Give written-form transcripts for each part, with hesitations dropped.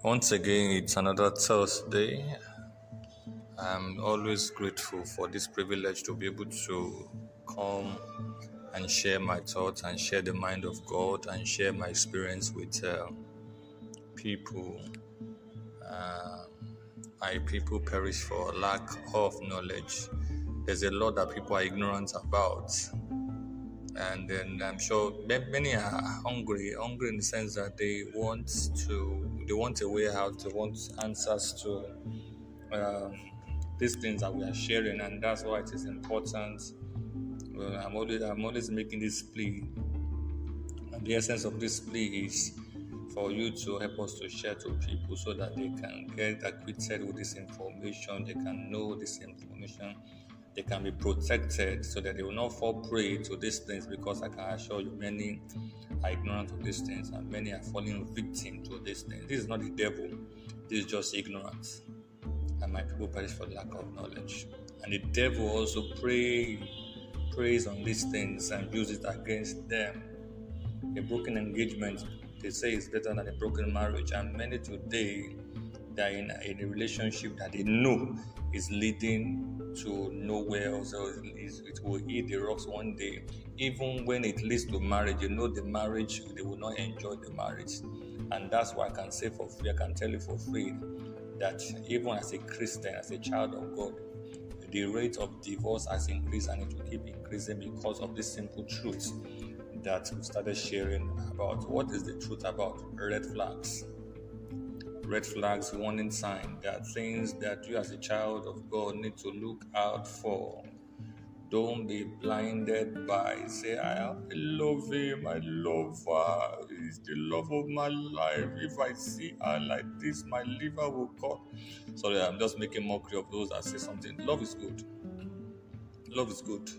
Once again, it's another Thursday. I'm always grateful for this privilege to be able to come and share my thoughts and share the mind of God and share my experience with people. My people perish for lack of knowledge. There's a lot that people are ignorant about. And then I'm sure many are hungry in the sense that they want a way out, they want answers to these things that we are sharing, and that's why it is important. I'm always making this plea, and the essence of this plea is for you to help us to share to people so that they can get acquainted with this information, they can know this information, they can be protected so that they will not fall prey to these things, because I can assure you many are ignorant of these things and many are falling victim to these things. This is not the devil, this is just ignorance. And my people perish for lack of knowledge. And the devil also preys on these things and uses it against them. A broken engagement, they say, is better than a broken marriage. And many today, they are in a relationship that they know is leading to nowhere, so it will hit the rocks one day. Even when it leads to marriage, the marriage, they will not enjoy the marriage. And that's why I can say for free, I can tell you for free, that even as a Christian, as a child of God, the rate of divorce has increased, and it will keep increasing because of this simple truth that we started sharing about. What is the truth about red flags? Red flags, warning sign. There are things that you as a child of God need to look out for. Don't be blinded by, say, I love him, I love her, he's the love of my life. If I see her like this, my liver will cut. Sorry, I'm just making mockery of those that say something. Love is good. Love is good.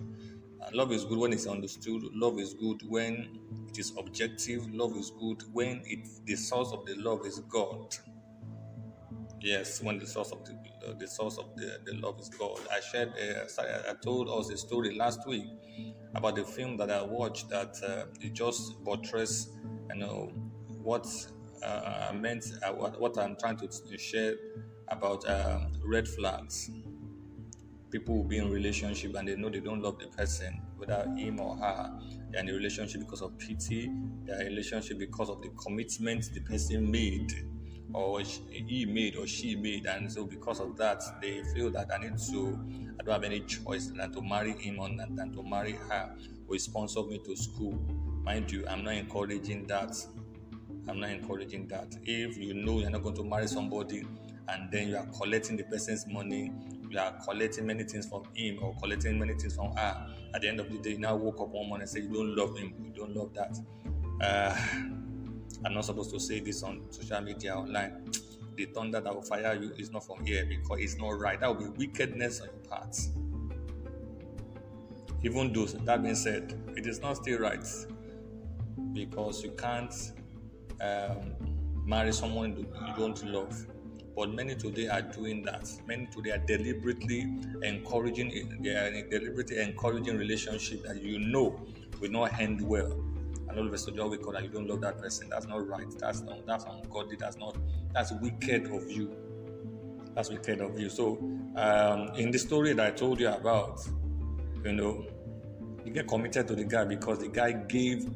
And love is good when it's understood. Love is good when it is objective. Love is good when the source of the love is God. Yes, when the source of the love is God. I told us a story last week about the film that I watched that it just buttress, what I meant, what I'm trying to share about red flags. People will be in relationship and they know they don't love the person, whether him or her. They're in a relationship because of pity. They're in a relationship because of the commitment the person made. or he made or she made, and so because of that, they feel that I don't have any choice than to marry him or than to marry her, or sponsor me to school. Mind you, I'm not encouraging that. I'm not encouraging that. If you know you're not going to marry somebody and then you are collecting the person's money, you are collecting many things from him or collecting many things from her, at the end of the day, you now woke up one morning and say you don't love him, you don't love that. I'm not supposed to say this on social media, online. The thunder that will fire you is not from here because it's not right. That will be wickedness on your part. Even though that being said, it is not still right because you can't marry someone you don't love. But many today are doing that. Many today are deliberately encouraging relationship that you know will not end well. And all of a sudden, we call that you don't love that person. That's not right. That's ungodly. That's wicked of you. That's wicked of you. So, in the story that I told you about, you get committed to the guy because the guy gave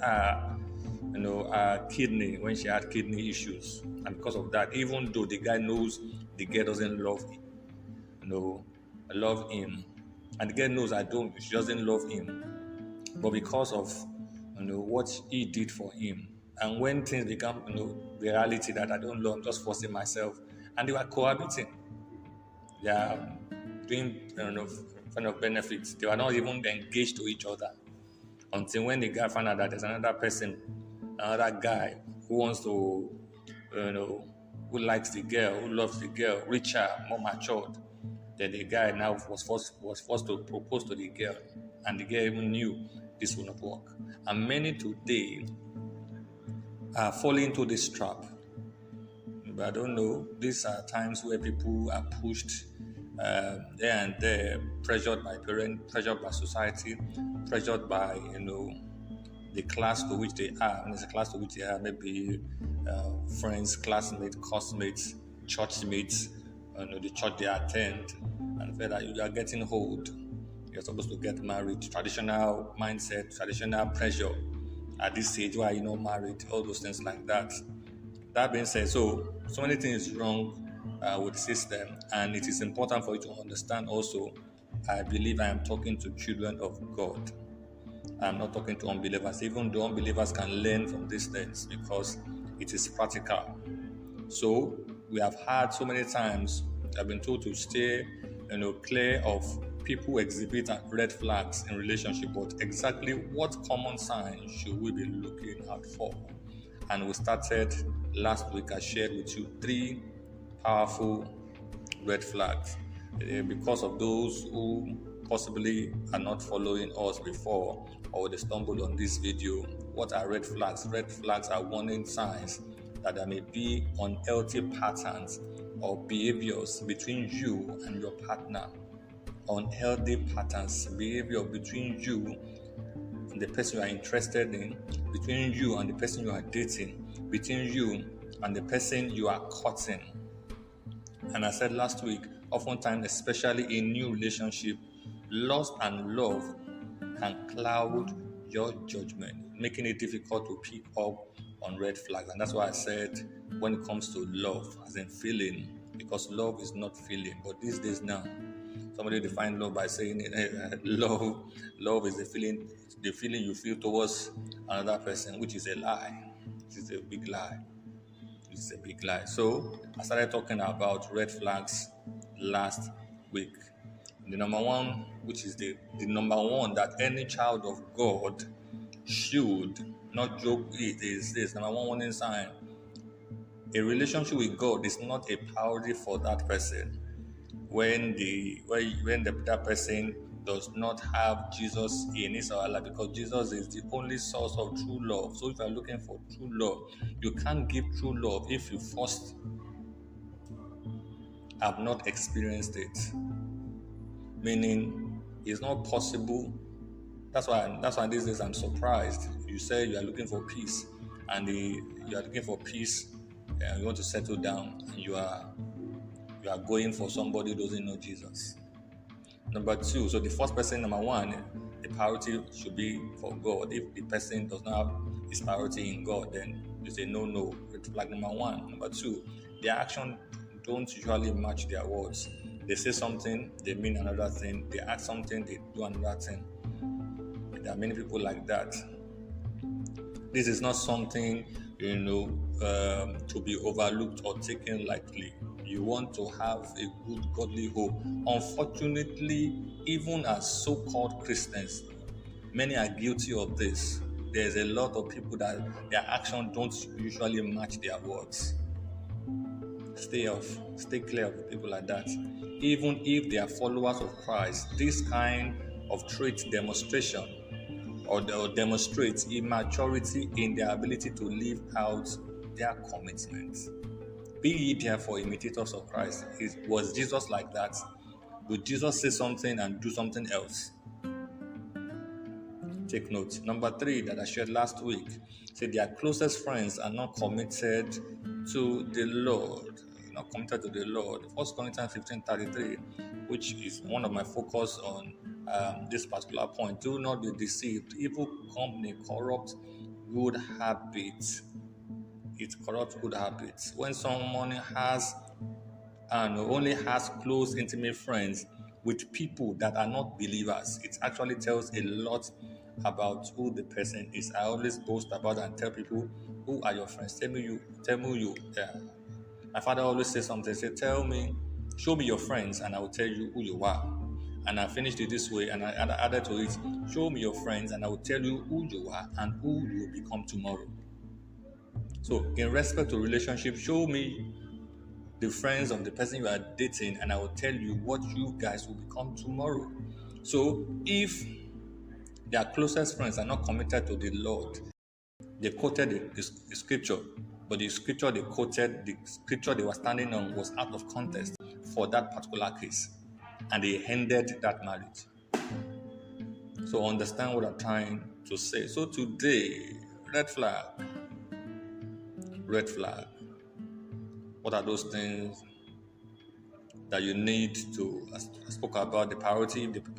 her kidney when she had kidney issues, and because of that, even though the guy knows the girl doesn't love him, and the girl knows she doesn't love him, but because of what he did for him, and when things become reality that I don't love, I'm just forcing myself, and they were cohabiting. They are doing kind of benefits. They were not even engaged to each other until when the guy found out that there's another guy who wants to, who likes the girl, who loves the girl, richer, more matured. Then the guy now was forced to propose to the girl, and the girl even knew this will not work. And many today are falling into this trap. But I don't know. These are times where people are pushed there and there, pressured by parents, pressured by society, pressured by the class to which they are. And it's a class to which they are, maybe friends, classmates, classmates, churchmates, the church they attend, and feel that you are getting old. You're supposed to get married. Traditional mindset, traditional pressure at this stage. Why are you not married? All those things like that. That being said, so many things wrong with the system, and it is important for you to understand also. I believe I am talking to children of God. I'm not talking to unbelievers, even though unbelievers can learn from these things because it is practical. So we have had so many times I've been told to stay, clear of people who exhibit red flags in relationship, but exactly what common signs should we be looking out for? And we started last week. I shared with you 3 powerful red flags because of those who possibly are not following us before, or they stumbled on this video. What are red flags? Red flags are warning signs that there may be unhealthy patterns or behaviors between you and your partner. Unhealthy patterns, behavior between you and the person you are interested in, between you and the person you are dating, between you and the person you are courting. And I said last week, oftentimes, especially in new relationship, lust and love can cloud your judgment, making it difficult to pick up on red flags. And that's why I said when it comes to love, as in feeling, because love is not feeling. But these days now, somebody defined love by saying love is the feeling you feel towards another person, which is a lie. It is a big lie. It's a big lie. So I started talking about red flags last week. The number one, which is the number one that any child of God should not joke with, is this number one warning sign. A relationship with God is not a priority for that person when that person does not have Jesus in his or her life, because Jesus is the only source of true love. So if you are looking for true love, you can't give true love if you first have not experienced it. Meaning, it's not possible. That's why these days I'm surprised. You say you are looking for peace, and you are looking for peace, and you want to settle down, and you are going for somebody who doesn't know Jesus. Number 2, so the first person, number 1, the priority should be for God. If the person does not have his priority in God, then It's a no-no. Red flag number one. Number two, their action don't usually match their words. They say something, they mean another thing. They act something, they do another thing. There are many people like that. This is not something, to be overlooked or taken lightly. You want to have a good godly hope. Unfortunately, even as so-called Christians, many are guilty of this. There's a lot of people that their actions don't usually match their words. Stay clear of people like that. Even if they are followers of Christ, this kind of trait demonstrates immaturity in their ability to live out their commitments. Be ye therefore imitators of Christ. Was Jesus like that? Would Jesus say something and do something else? Take note. Number three that I shared last week said their closest friends are not committed to the Lord. Not committed to the Lord. 1 Corinthians 15:33, which is one of my focus on this particular point. Do not be deceived. Evil company corrupt good habits. It corrupts good habits. When someone has and only has close, intimate friends with people that are not believers, it actually tells a lot about who the person is. I always boast about and tell people, who are your friends? Tell me you. Yeah. My father always says something. Say, show me your friends, and I will tell you who you are. And I finished it this way, and I added to it, show me your friends, and I will tell you who you are and who you will become tomorrow. So, in respect to relationship, show me the friends of the person you are dating, and I will tell you what you guys will become tomorrow. So, if their closest friends are not committed to the Lord, they quoted the scripture, but the scripture they quoted, the scripture they were standing on was out of context for that particular case, and they ended that marriage. So understand what I'm trying to say. So today, red flag. What are those things that you need to? I spoke about the priority, the person